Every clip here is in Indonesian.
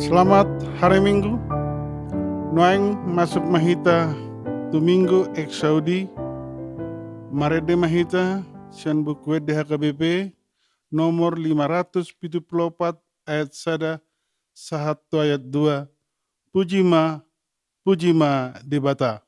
Selamat hari Minggu. Noeng masuk mahita Domingo ek Saudi. Marede mahita sian buku DHKBP nomor 574 ayat 1 1 ayat 2. Pujima debata.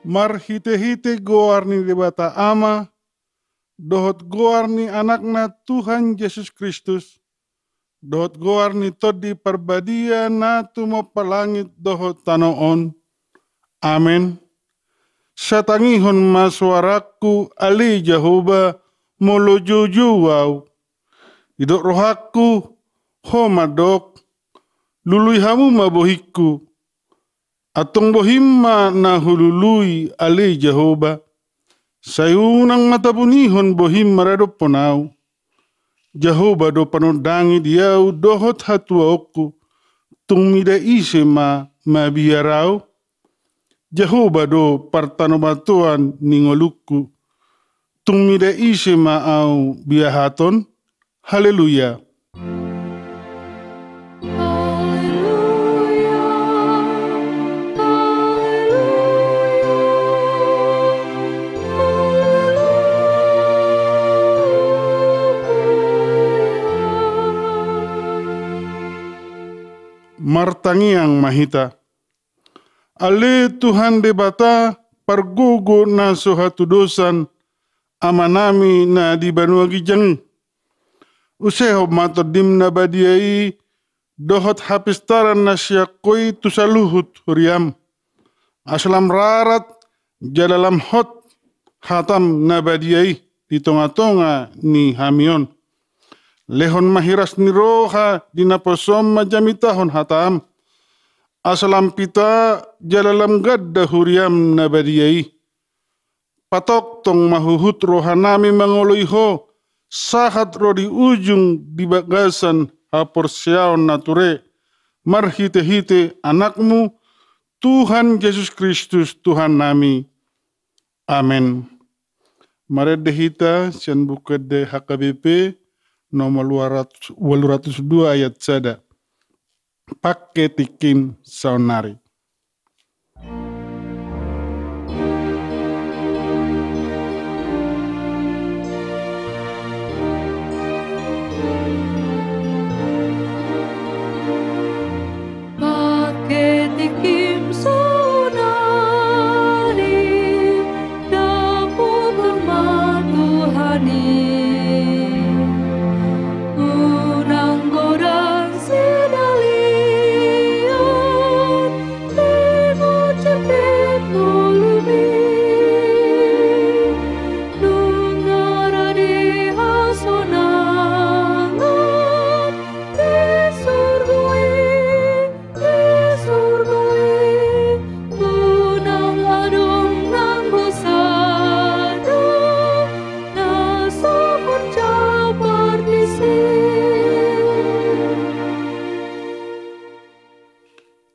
Mar hite-hite goarni debata ama, dohot goarni anakna Tuhan Yesus Kristus, dohot goarni todi parbadia na tumo palangit dohot tanoon. Amen. Satangihon maswaraku ali Jehovah molojuju wow. Idok rohaku homadok, lului hamu mabohiku. Atong bohimma na hulului ali Jehovah. Sayunang matapunihon bohim marado ponau. Jehovah do panodangi diau dohot hatua oku. Tung mida ise mabiarau. Jehovah do partanobatuan ningoluku. Tung mida ise au biahaton. Haleluya. Martangiang mahita. Ale Tuhan debata pargogo na sohatu dosan amanami na di banua gijang. Useho matodim na badiai dohot hapistaran na siya koi tusaluhut huriam. Aslam rarat jadalam hot hatam na badiai di tonga-tonga ni hamion. Lehon mahiras ni roha dinaposom majamitahon hatam. Asalam pita jalalam gadda huriam nabadiyai. Patok tong mahuhut rohanami mangoloiho. Sahat ro di ujung di bagasan haporsiaon nature. Marhite-hite anakmu Tuhan Yesus Kristus Tuhan nami. Amen. Maredehita sian bukede HKBP nomor 202 ayat 1. Pakai tikim saunari. Pakai tikim saunari dapat lemah Tuhani.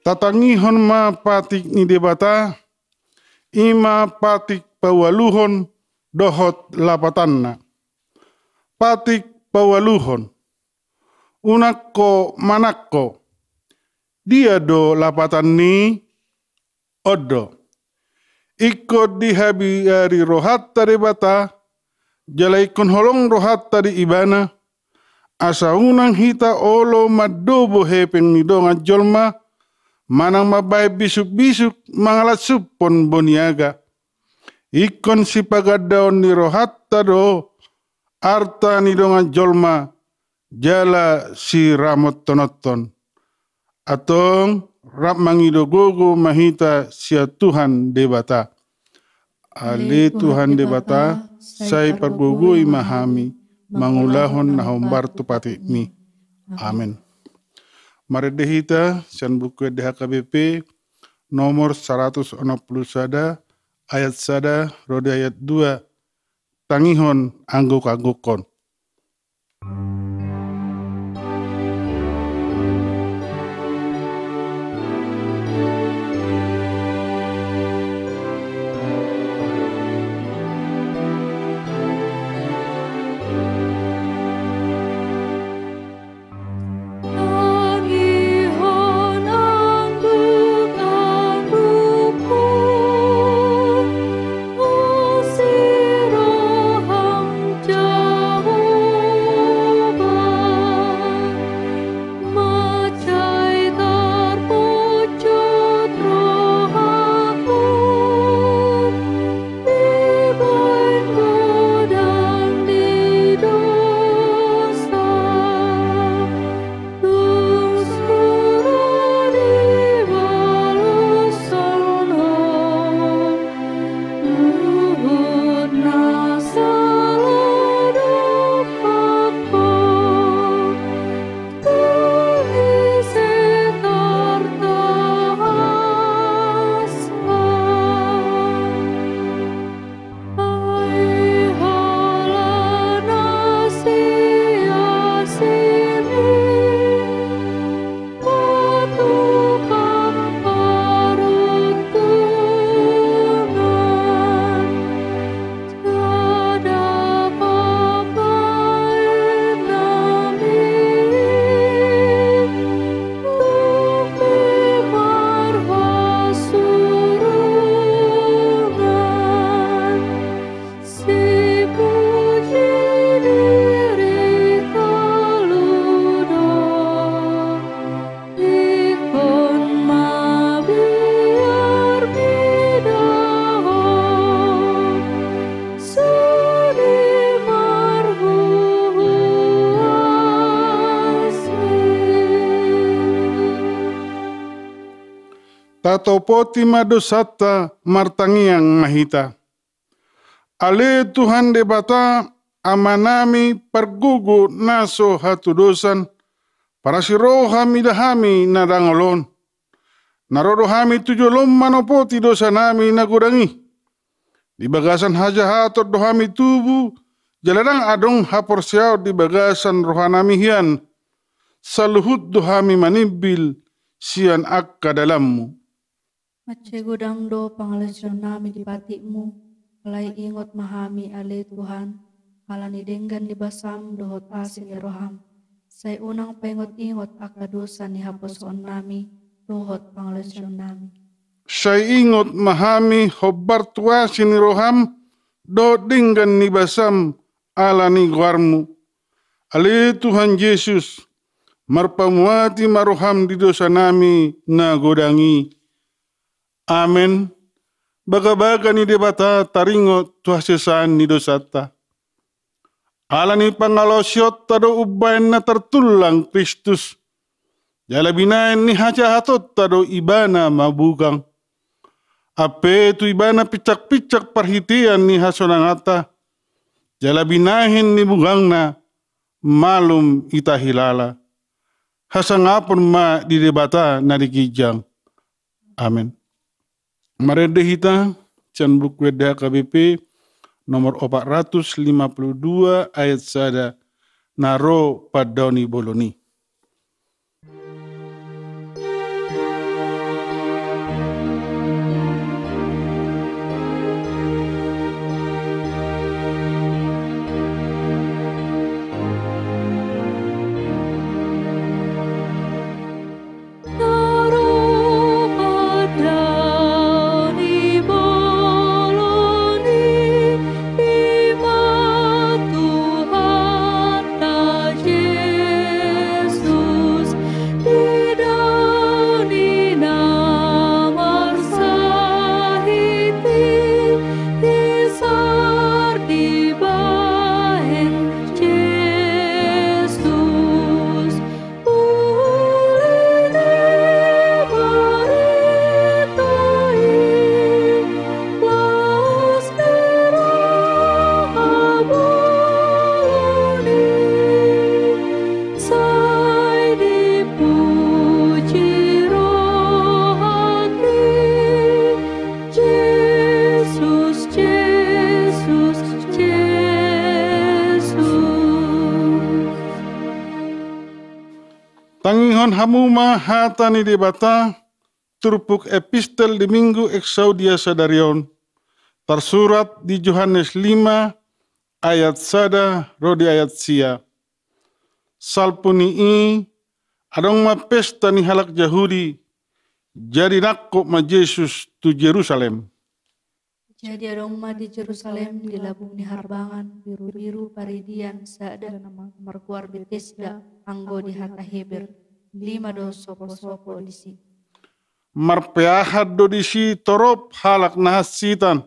Tatangihon ma patik ni debata, ima patik pawaluhon dohot lapatanna. Patik pawaluhon. unakko manakko. Dia do lapatan ni odo. Ikut dihabi ari rohat tadi bata, jalaikon holong rohat tadi ibana, asa unang hita olo madobo hepeng ni donga jolma, manang mabay bisuk-bisuk mangalat supon boniaga. Ikon si pagadaon ni rohat tado, arta ni donga jolma, jala si ramot tonoton. Atong rap mangido gogo mahita sia Tuhan debata. Ale Tuhan debata, say pagugui mahami, mangulahon na hombar tupati mi. Amin. Mari dehita, sian buku DHKBP, nomor 160 sada, ayat sada, rode ayat 2, tangihon angguk-anggukon. Tatopoti madosata martangiang mahita. Ale Tuhan debata amanami pergugu naso hatudosan para si rohami dahami nadangolon. Narodohami tujolom manopoti dosa nami nagudangi. Di bagasan haja hatot dohami tubu jaladang adong haporsiao di bagasan rohanami hian. Saluhut dohami manibil sian akka dalammu. Mace gudang do pangalasyon nami di batikmu, kalay ingot mahami ale Tuhan, kalani denggan di basam dohot asin ni roham. Say unang pengot-ingot akadusa ni haposon nami, dohot pangalasyon nami. Say ingot mahami hobar tuasin ni roham, do denggan ni basam ala ni guarmu. Ale Tuhan Yesus, marpamuati maroham di dosa nami na godangi. Amen. Baga-baga ni debata taringo tuasesaan ni dosata. Ala ni pangalosiot tado ubayan na tertulang Kristus. Jala binayan ni haja hatot tado ibana mabugang. Ape tu ibana picak-picak perhitian ni hasonangata. Jala binahin ni bugang na malum ita hilala. Hasangapon ma di debata na dikijang. Amen. Marede hita, can buku DHKBP nomor 452 ayat sada naro padoni boloni. Ingon hamuma hatani debata turpuk epistel di minggu eksaudia sadarion. Tersurat di Yohanes 5 ayat sada rodi ayat sia. Salpuni adong ma pesta ni halak Yahudi. Jadi nakko ma Yesus tu Jerusalem. Jadi adong ma di Jerusalem di labung ni harbangan biru-biru paridian sada markuar Betesda anggo di hata Heber 5 do sopo-sopo disi. Marpeahad do disi torop halak nahasitan.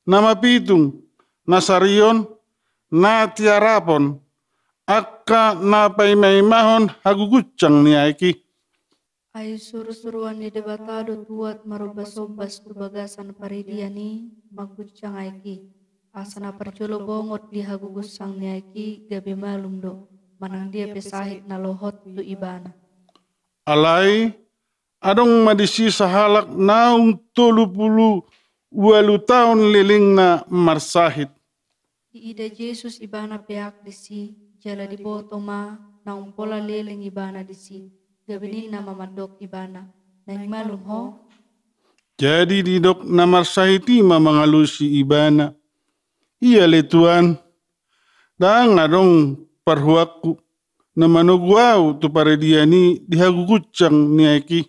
Nama pitung nasarion na tiarapon akka na paimaimahon hagugucang ni aiki. Ayo suruh-suruan di debatado tuat marubas-ubas tu bagasan paridiani magucang aiki. Asana percolo bongot di hagugusang ni aiki gabi malum do. Manang dia pesahit na lohot tu ibana. Alai adong madisi sahalak naung 38 tahun liling na marsahit. Di ida Yesus ibana pihak disi jala di boto ma naung pola leleng ibana disi. Gabilin na mamadok ibana. Nang malum ho? Jadi didok na marsahiti mamangalusi ibana. Iya letuan. Dang adong parhuaku na manugwaw tu parediani dihagugucang ni aiki.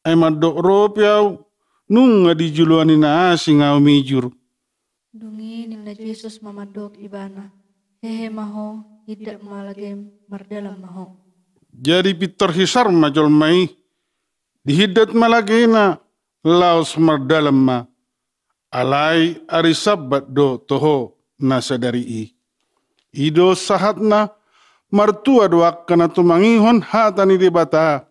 Ay madok ropiaw nung nga di juluan na asing aw mijur. Dungi nila Jesus mamadok ibana. Hehe maho, hidak malagem mardalam maho. Jadi pitor hisar majol mai. Dihidat malagi na laos mardalam ma. Alay ari sabat do toho na sadari. Ido sahat na martua doak kana tumangihon hatani di bata.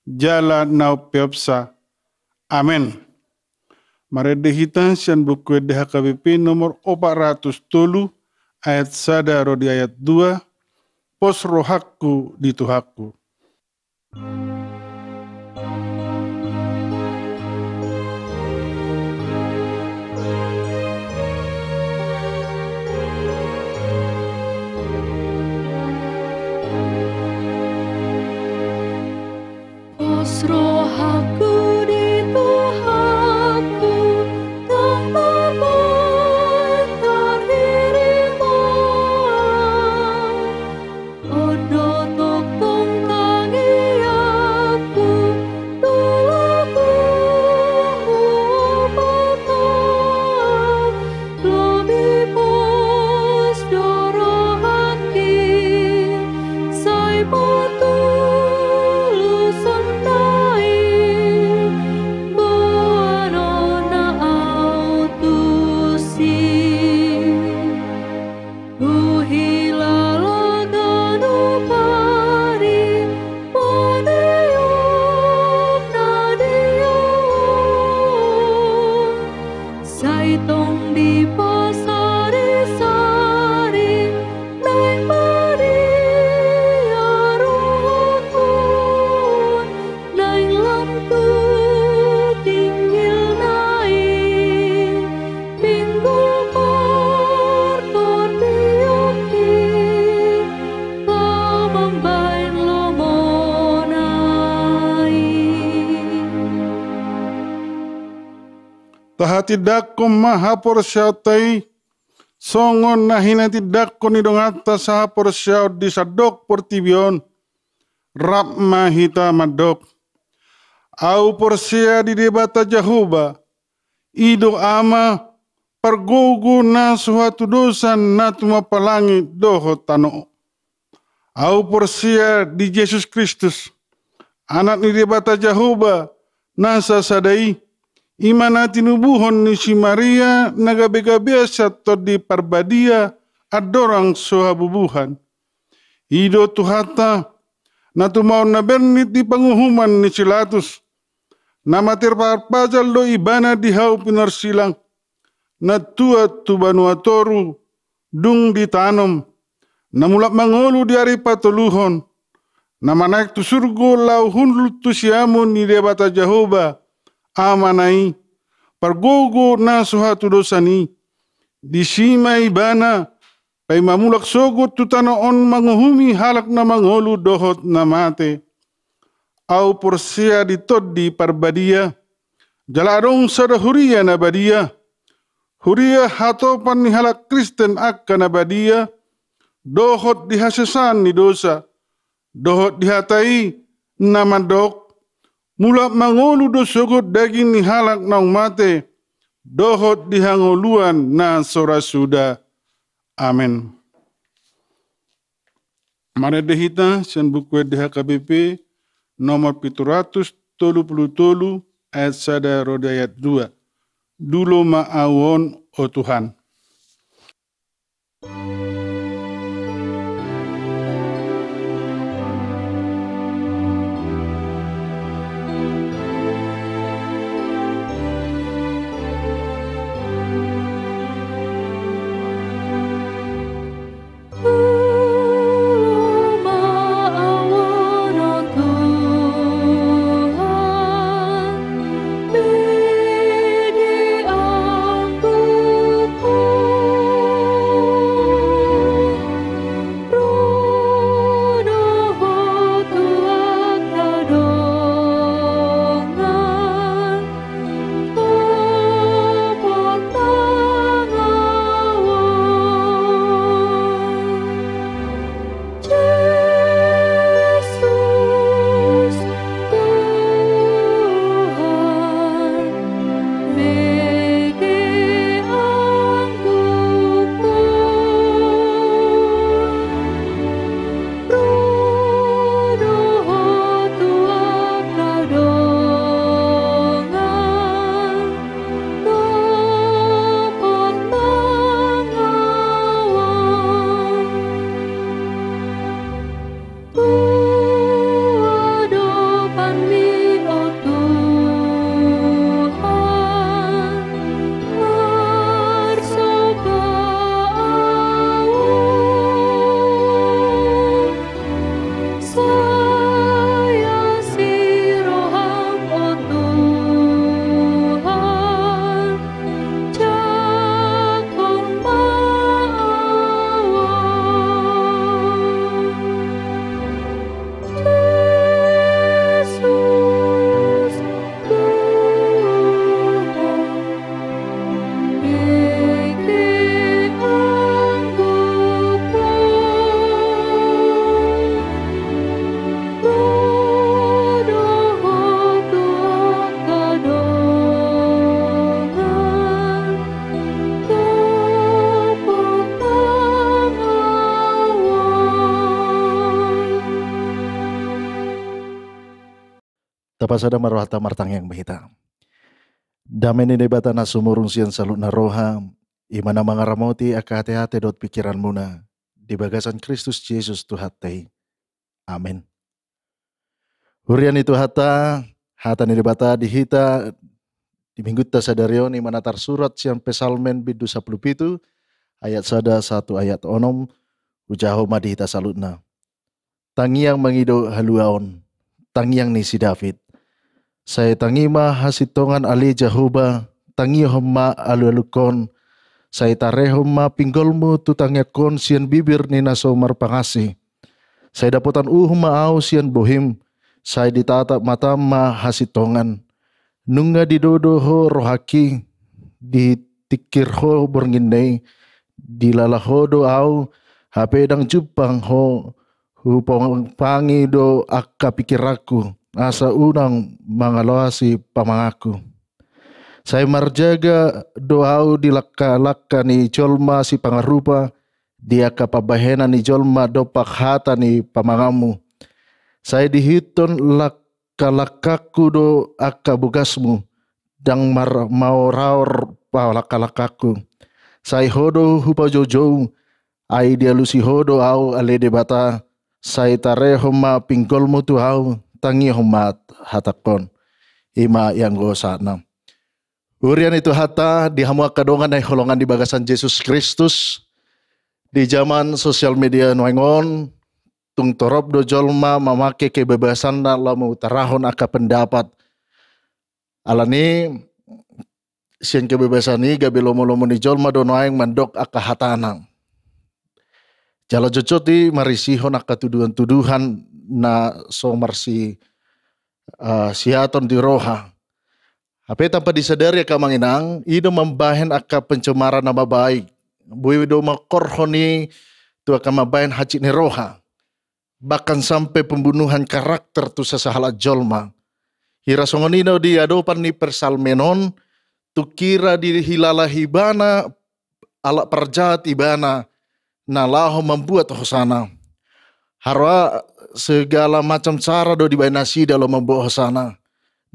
Jala nau peopsa. Amen. Maredehita sian buku DHKBP nomor 403 ayat sada rodi ayat 2. Pos rohaku di tuhaku. Pos rohaku di tuhaku tanpa bentar dirimu. Odo tok tongkangi aku tulaku patah lobi pos dorohaki say patulus sandai boano na autusi uhila laganu pari panayok na diyon saitong di pasari-sari nang Maria rohon nang lamtu tinggil naik pinggul parpor diyoki pamambain lomonai. Tahati dakko mahapor syautai. Songon nahina tidakko ni dongata sahapor syaut di sadok portibion. Rap mahita madok. Au porsia di debata Jahuba. Ido ama pergugu na suatu dosa na tuma palangi doho tano. Au porsia di Yesus Kristus. Anak ni debata Jahuba nasa sadai. Imana tinubuhon ni si Maria nagabe-gabeasa to di parbadia adorang sohabubuhan. Ido tuhata na tumaw na bernit di panguhuman ni Silatus. Na matirparpajal do ibana di hau pinarsilang. Na tuat tu banuatoru dung ditanom. Na mulak mangolu di ari patuluhon. Na manaik tu surgo lau hunlut tu siamun ni debata Jahoba. Amanai pargogo na suhatu dosani di sima ibana pay mamulak sogot tu tanaon manguhumi halak na mangolu dohot na mate au porsia ditodi parbadia, jaladong sada huria na badia, huria hatopan ni halak Kristen akka na badia, dohot dihasesan ni dosa, dohot dihatai na mandok, mula mangolu do sogot daging ni halak naung mate, dohot dihangoluan na sorasuda. Amin. Mari dehita sen buku DHKBP nomor 733 ayat 1 roda ayat 2. Dulu ma'awon o Tuhan. Tapasada marwata martang yang bahita. Damai ni debata na sumurung sian salut na roha, imana mangaramoti aka hati-hati dot pikiran muna, di bagasan Kristus Yesus Tuhatai. Amin. Hurian itu hata ni debata dihita, di minggu ta sadarion imana tar surat sian pesalmen bidu 17, ayat sada 1 ayat onom, ujaho madihita salutna. Tangiang mangido haluaon, tangiang ni si David. Saya tangima hasitongan ali Jehovah, tangi homma alu-alukon. Saya tarehomma pinggolmu tutangyakon sian bibir ni nasomar pangasi. Saya dapotan uhma au sian bohim. Saya ditatap mata ma hasitongan. Nunga didodoho rohaki, ditikirho berngindai, dilalahodo au, hapedang jupang ho, hupong pangi do akka pikiraku. Asa unang mangaloasi pamangaku. Saya marjaga doau di laka-laka ni jolma si pangarupa, dia kapabahena ni jolma dopak hata ni pamangamu. Saya dihiton laka-lakaku do akka bugasmu, dang mau raur pa laka-lakaku. Saya hodo hupa jojo, ai dia lusi hodo au alede bata, saya tarehoma pinggolmu tu au, tangi homat hatakon ima yang gosana. Urian itu hata dihamua kadongan ay holongan di bagasan Yesus Kristus di zaman sosial media noengon tung torob do jolma mamake kebebasan na lamu tarahon aka pendapat alani sian kebebasan ni gabi lomo-lomo ni jolma do noeng mandok aka hatanang. Jala jocoti marisihon aka tuduhan-tuduhan na so marsi siaton di roha. Apa tanpa disadari kamanginang, ido membahen aka pencemaran nama baik. Bui do makorhoni tu akan membahen hacik ni roha. Bahkan sampai pembunuhan karakter tu sesahala jolma. Hira songonino di adopan ni persalmenon, tu kira di hilala hibana, ala perjat ibana, nalaho membuat hosana. Harwa segala macam cara do dibain nasi dalam membuat hosana.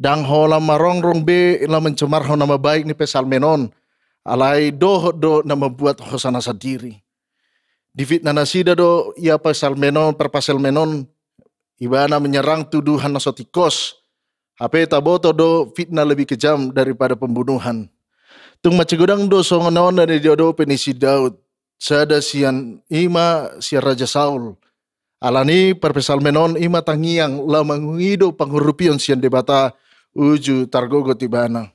Dang hola marongrong be la mencemar ho nama baik ni pesalmenon. Alai do nama buat hosana sendiri. Di fitnah nasida do ia pesalmenon perpasalmenon ibana menyerang tuduhan nasotikos. Hape taboto do fitnah lebih kejam daripada pembunuhan. Tung macegudang do songonon dari do penisi Daud. Sada sian ima sian Raja Saul. Alani perpesalmenon ima tangiang la mangido panghurupion sian debata uju targogo tibana.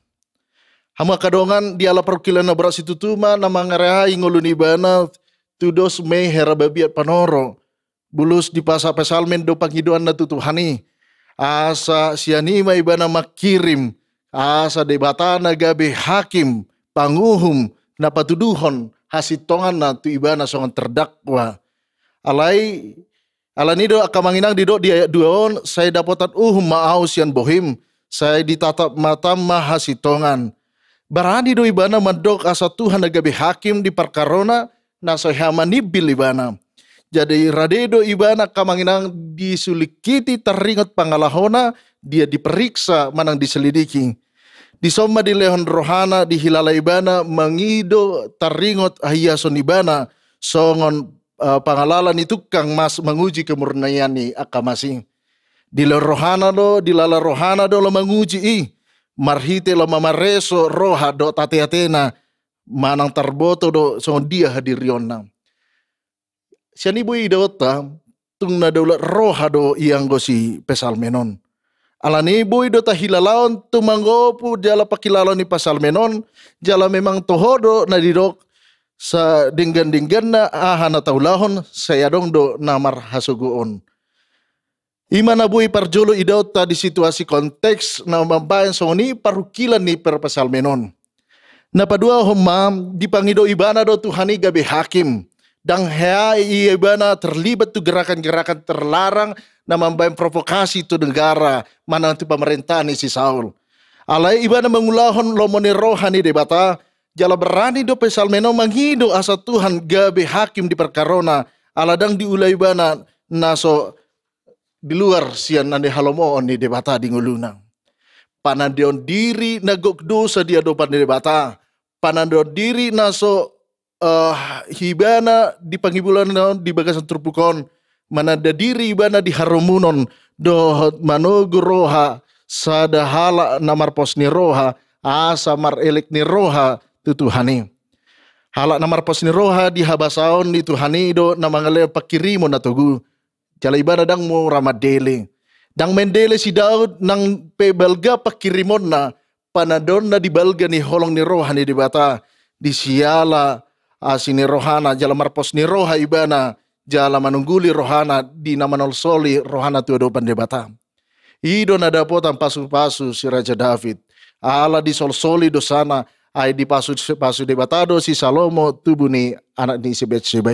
Hama kadongan di ala perkilan na beras itu tuma na mangarehai ngulun ibana tudos me hera babiat panoro. Bulus di pasa pesalmen do panghiduan na tutuhani. Asa sianima ibana makirim. Asa debata na gabe hakim panguhum na patuduhon hasitongan na tu ibana songan terdakwa. Alanido akamanginang dido dia duaon saya dapatan maaus yan bohim. Saya ditatap mata mahasitongan. Barani do ibana mandok asa Tuhan nagabi hakim di perkarona nasohama nibil ibana. Jadi radedo ibana kamanginang disulikiti teringat pangalahona dia diperiksa manang diselidiki. Disoma di lehon rohana di hilala ibana mangido teringat ahiason ibana songon pangalalan itu kang mas menguji kemurnian ni akamasing. Di lala rohana do lo menguji marhite lo mamareso roha do tate-atena manang tarboto do songon dia hadiriona. Siani bui idota tung na daulat roha do iang gosi pesalmenon. Alani bui do tahilalaon tumanggopu jala pakilalon ni pesalmenon jala memang tohodo na didok sa dinggan-dinggan na ahana taulahon saya dong do namar hasuguon. Imana bui parjolo idota di situasi konteks na mambayan songoni parukilan ni perpesalmenon. Napadua homam dipangido ibana do Tuhani gabe hakim. Dang hea ibana terlibat tu gerakan-gerakan terlarang na mambayan provokasi tu negara mana tu pemerintahan si Saul. Alai ibana mengulahon lomone rohani debata jala berani do pesalmenon manghido asa Tuhan gabe hakim di perkarona aladang diulai ibana naso di luar sian ane halomoon ni debata di nguluna. Panandion diri nagok dosa dia dopan di debata. Panandion diri naso hibana di panghibulan di bagasan terpukon. Manada diri ibana di harumunon dohot manogu roha sadahala namar pos ni roha asa mar elek ni roha tutuhani. Halak namar pos ni roha di habasaon ni Tuhani do namangale pakirimo na tugu. Jala ibana dang mo ramadele. Dang mendele si Daud nang pebelga pakirimon na panadon na dibalga ni holong ni roha ni dibata. Di siala asini rohana jala marpos ni roha ibana. Jala manungguli rohana di namanol soli rohana tu adopan debata. Ido na dapotan pasu-pasu si Raja David. Ala di sol-soli dosana ay di pasu debatado si Salomo tubuh ni anak ni si Betsheba.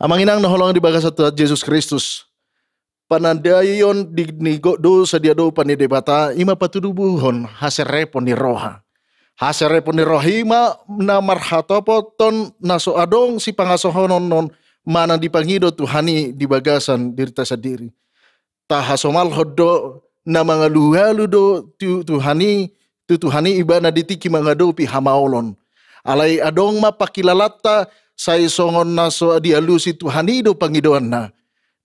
Amanginang naholong di bagas Tuhan Yesus Kristus. Panandayon di nigo do sa dia do pani debata ima patudubuhon haserepon ni roha. Haserepon ni rohima na marhatopoton naso adong si pangasohonon non manang dipangido Tuhani di bagasan dirita sadiri. Tahasomal hodo na mga luhalu do Tuhani ibana ditiki mga do pi hamaolon. Alay adong mapakilalata say songon naso dialusi Tuhani do pangidoan na.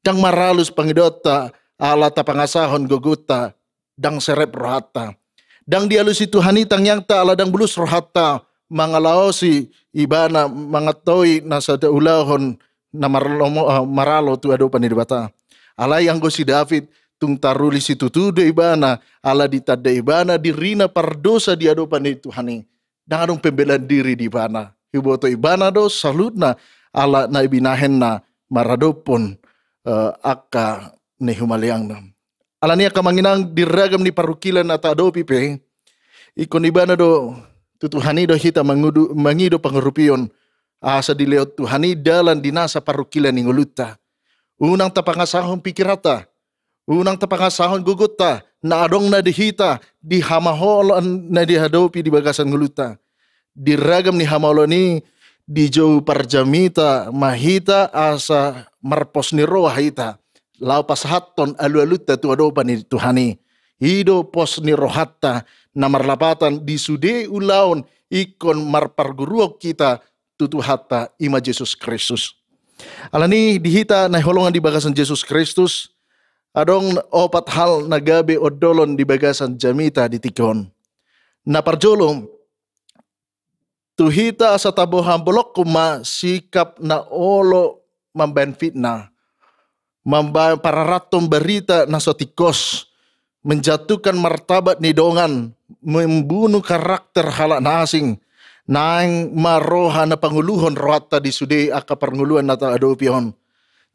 Dang maralus pangidota ala ta pangasahon guguta dang serep rohata. Dang dialusi Tuhani tangyang ta ala dang bulus rohata mangalaosi ibana mangatoy nasa daulahon na maralo tu ado panidibata. Alay ang si David tung taruli si tutudo ibana ala ditadda ibana dirina pardosa di ado panituhani. Dang adong pembelaan diri di ibana. Hiboto ibana do salut na ala na ibinahen na maradopon akka ni humaliang na. Alania kamanginang diragam ni parukilan at adopi pe. Ikon ibana do tutuhani do hita mangido pangurupion. Asa dileot tuhani dalan dinasa parukilan ni nguluta. Unang tapangasahon pikirata. Unang tapangasahon guguta. Na adong na dihita. Di hamaholan na dihadopi di bagasan nguluta. Diragam ni hamalo ni di jauh parjamita mahita asa marpos ni roha hita. Lau pasahaton alu-aluta tu adopa ni Tuhani. Hido pos ni rohatta na marlapatan di sude ulaon ikon marparguruok kita tutuhatta ima Yesus Kristus. Alani dihita na holongan di bagasan Yesus Kristus. Adong opat hal na gabi odolon di bagasan jamita di tikon. Na parjolong tuhita sa tabuhan bolok kuma sikap na olo membenfit na. Pararatom berita na sotikos. Menjatuhkan martabat ni dongan. Membunuh karakter halak na asing. Naing maroha na panguluhon rohata di sude aka panguluhan na adopion.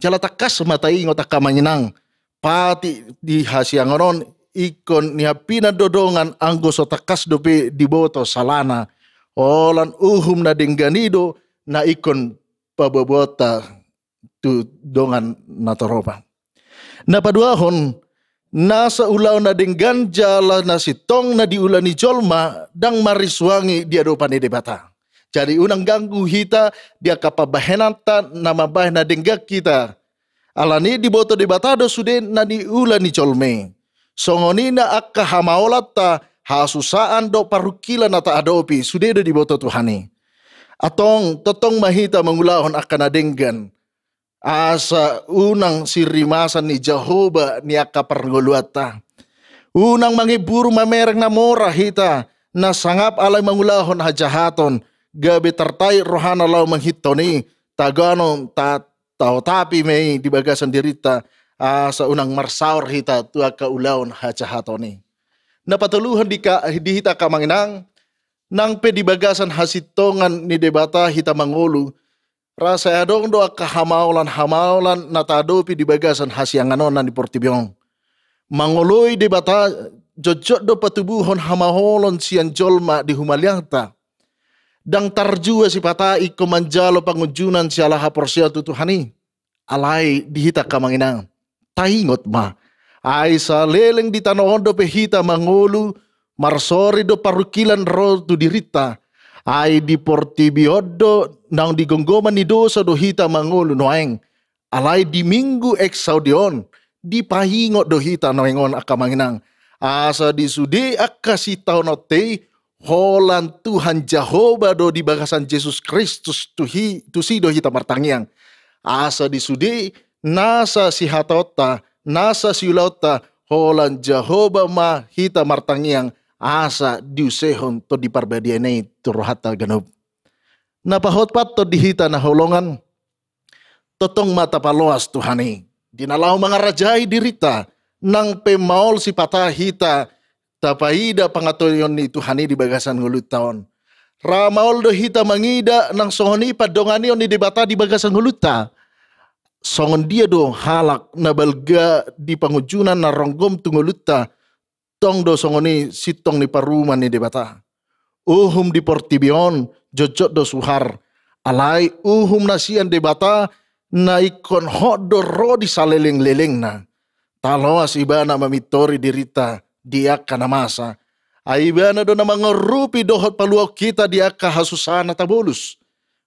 Jala takas matai ngota kamanginang. Pati di hasiangonon ikon niya pinadodongan anggo so takas dope diboto salana. Olan uhum na dengganido na ikon pabobota tu dongan na toropa. Na paduahon nasa ulaw na denggan jala na sitong na diulan ni jolma dang mariswangi di adopan ni debata. Jadi unang ganggu hita dia kapabahenanta na mabah na denggak kita. Alani diboto debatado sude na diulan ni jolme. Songoni na akka hamaolata hasusaan do parukilan na adopi sude do diboto Tuhani. Atong totong mahita mangulahon akan adenggan. Asa unang sirimasan ni Jehovah ni akka parnguluata. Unang mangiburu mamerang na mora hita na sangap alay mangulahon hajahaton. Gabi tartay rohana law manghitoni. Taganon tao tapi may di bagasan dirita. Asa unang marsaur hita tu akka ulahon hajahatoni. Napatuluhan di hita kamanginang. Nang pe di bagasan hasitongan ni debata hita mangulu. Rasa adong do akka hamaulan na tadopi di bagasan hasianganon na di Portibiong. Mangoloy debata jojot do patubuhon hamaholon sian jolma di humaliangta. Dang tarjua si patai komanjalo pangujunan si alaha porsia tutuhani. Alay dihita kamanginang. Taingot ma. Ay sa leleng di tanoon do pehita mangulu. Marsori do parukilan ro tu dirita. Ay di Portibiodo nang digonggoman ni dosa do hita mangulu noeng. Alay di minggu eksaudion. Di pahingot do hita noengon akamanginang. Asa di sudi akasitaw note. Holan Tuhan Jehovah do di bagasan Yesus Kristus tu si do hita martangiang. Asa di sudi nasa si hatota. Nasa si ulauta. Holan Jehovah ma hita martangiang. Asa diusehon to di parbadianay to rohata ganub. Napahotpat to dihita na holongan. Totong matapaloas Tuhani. Dinalaw mga rajay dirita. Nang pemaol si patahita. Tapaida pangatoyon ni Tuhani di bagasan ngulut taon. Ramaol do hita mangida nang sohoni padonganion ni debata di bagasan nguluta. Songon dia do halak na balga di pangujunan na ronggom tunguluta. Tong do songoni sitong ni paruman ni debata. Uhum di Portibion, jojot do suhar. Alay uhum na sian debata na ikon hot do ro di saleleng-leleng na. Taloas iba na mamitori dirita dia kanamasa. Aiba na do na mga rupi dohot paluaw kita dia kahasusana tabulus.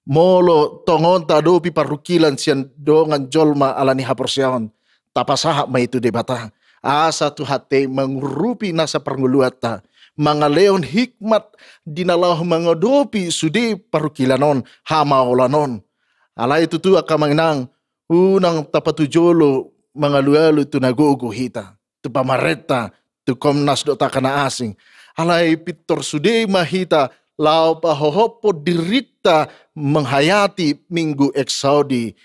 Molo tongon tadopi parukilan sian dongan jolma alani haporsyaon. Tapasaha ma itu debata. Asa tu hati mengrupi nasa pernguluata. Mga leon hikmat dinalah mga dopi sudi parukilanon hamaolanon. Alay itu tu akamanginang unang tapatujolo mga lualo tu nagogo hita. Tu pamareta tu komnas do takana asing. Alay pitor sudi mahita lau pahohopo dirita menghayati minggu eksaudi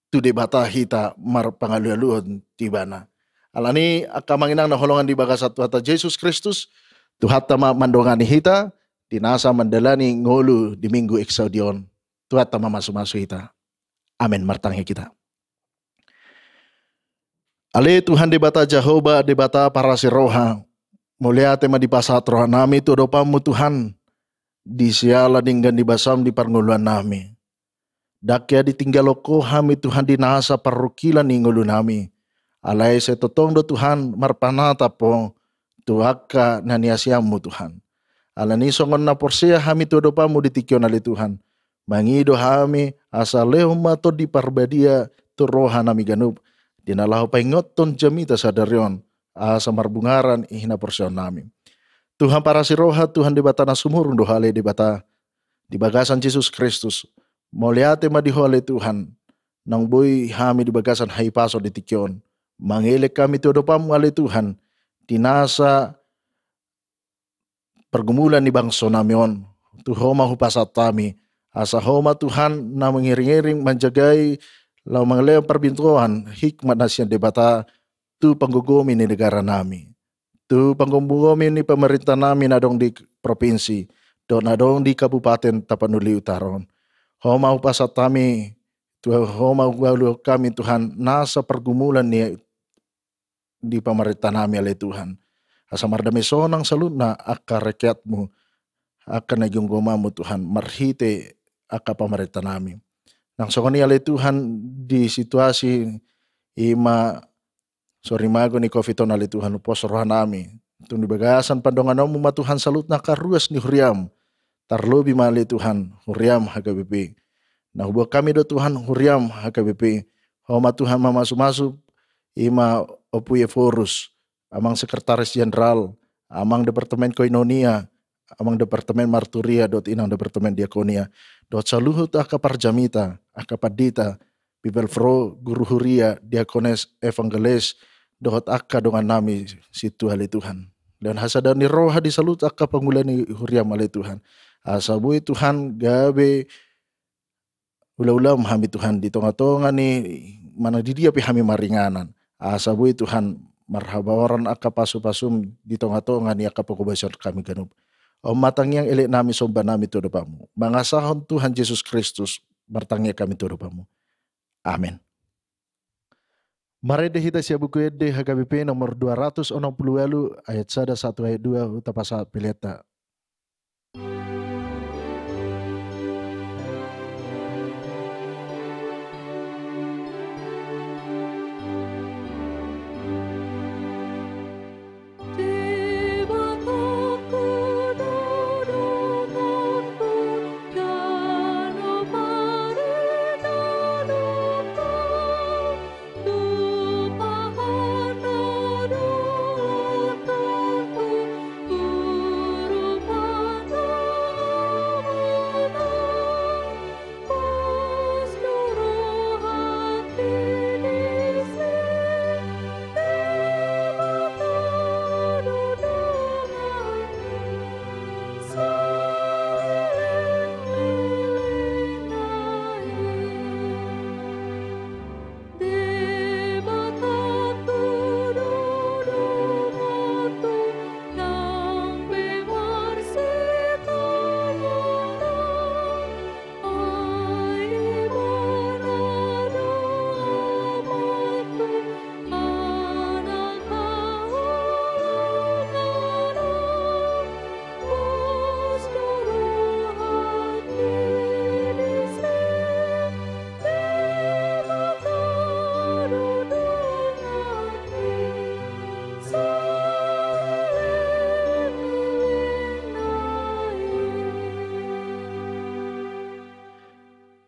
tu debata hita mar pangalualuan tibana. Alani akamanginang naholongan di bagasat Tuhan Yesus Kristus. Tuhan tama mandongani hita. Dinasa mandalani ngolu di minggu eksaudion. Tuhan tama masu-masu hita. Amin martanghi kita. Ale Tuhan di bata Jehovah di bata para siroha. Mulia tema di pasat roha nami tu dopamu Tuhan. Di siala dinggan di basam di parnguluan nami. Dakya ditinggaloko hami Tuhan di nasa parukilan ni ngulu nami. Alay se totong do Tuhan marpanata po tuaka naniasiamu Tuhan. Alani songon na porsia hami tu dopamu ditikyon ali Tuhan. Mangido hami asa leho mato di parbadia tu roha nami ganub. Dinalahu paingoton jamita sadarion asa marbungaran ihina porsion nami. Tuhan para siroha Tuhan di bata na sumurung dohale di bata di bagasan Yesus Kristus. Moliate madihole Tuhan. Nang boy hami di bagasan haipaso di tikyon. Mangilik kami tudopamu ali Tuhan. Dinasa pergumulan ni bangso namion. Tuhoma hupasat kami. Asa homa Tuhan na mengiring-iring menjagai lau mengelem perbintuan hikmat nasian di bata tu panggugomi ni negara nami. Tu panggugomi ni pemerintah nami nadong di provinsi. Do nadong di kabupaten Tapanuli Utaron. Homa upasat kami, homa ugalu kami Tuhan, nasa pergumulan ni di pemerintah nami oleh Tuhan. Asa mardami sonang saluna aka rakyatmu, aka nagyong gomamu Tuhan, marhite aka pemerintah nami. Nang sokoni oleh Tuhan di situasi ima sorimago ni COVID oleh Tuhan upos roh nami. Tung di bagasan pandongan mo Tuhan salut na karuas ni huriam. Tarlobi mali Tuhan, huriam HKBP. Nah hubah kami do Tuhan, huriam HKBP. Homa Tuhan mamasu-masu, ima opuye forus, amang sekretaris jenderal, amang departemen koinonia, amang departemen marturia, dot inang departemen diakonia, dot saluhut aka parjamita, aka padita, bibelfro, guru huria, diakones, evangelis, dot aka dongan nami situ hali Tuhan. Dan hasadani roha disalut aka pangulani huriam hali Tuhan. Asabui Tuhan gabe ulam hami Tuhan di tonga-tonga ni mana di dia pi hami maringanan. Asabui Tuhan marhabawaran aka pasu-pasum di tonga-tonga ni aka pagubasyon kami ganub. O matang yang elek nami somba nami tudupamu. Mangasahon Tuhan Yesus Kristus bertangnya kami tudupamu. Amin. Mari hita siya buku ede HKBP nomor 260 ayat 1 ayat 2 utapasa pileta.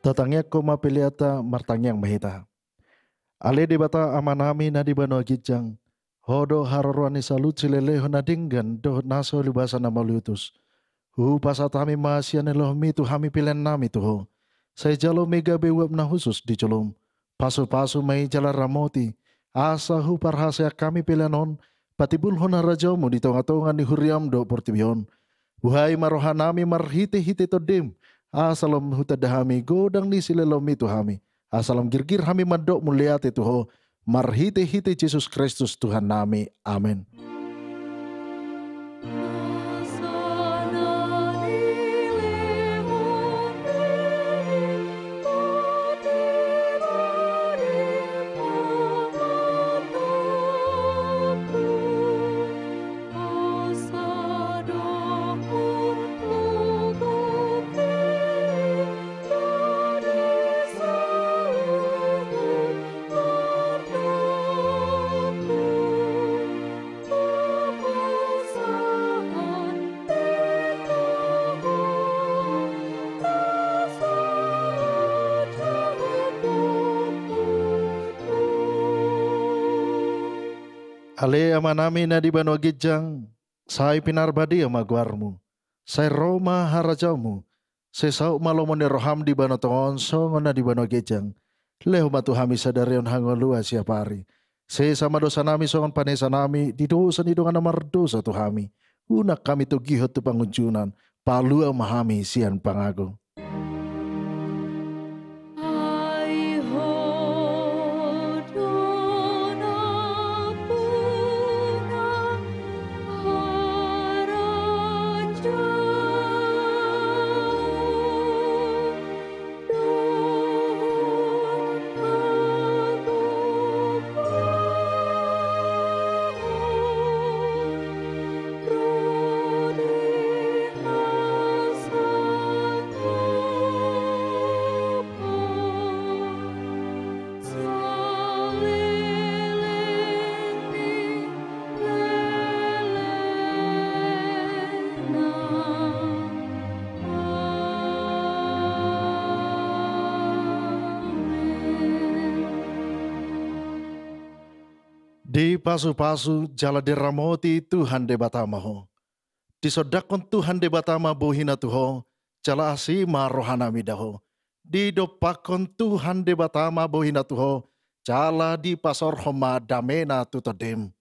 Tatangnya ko mapiliata martangyang mahita. Ale di bata amanami na di bano gijang. Hodo harorwani salut sileleho na dinggan do naso libasa na malutus. Hu pasatami masya neloh mitu hami pilen nami tuho. Say jalo mega bewab na husus di colom. Pasu-pasu may jala ramoti. Asa hu parhasya kami pilenon. Patibulho na rajomu di tonga-tonga ni huriam do portibion. Buhay marohanami marhite-hite to dim. Asalam hutadahami godang ni silelomi tu hami. Asalam girgir hami mandok muliate tuho. Marhite-hite Yesus Kristus Tuhan nami. Amin. Ale amanami na di banwa gijang, say pinarbadi amagwarmu. Say Roma harajamu, say sao malomon ni roham di bano tongon songon na di banwa gijang. Leho matuhami sadarion hangolua siapari. Say sama dosa nami songon panesa nami, di dosa ni dongan amardosa tuhami. Unak kami tu gihot tu pangunjunan, palua mahami sian pangago. Di pasu-pasu jala diramoti Tuhan de batamaho. Disodakon Tuhan de batama bohina tuho, jala asima rohanami daho. Di dopakon Tuhan de batama bohina tuho, jala di pasor homa damena tutodem.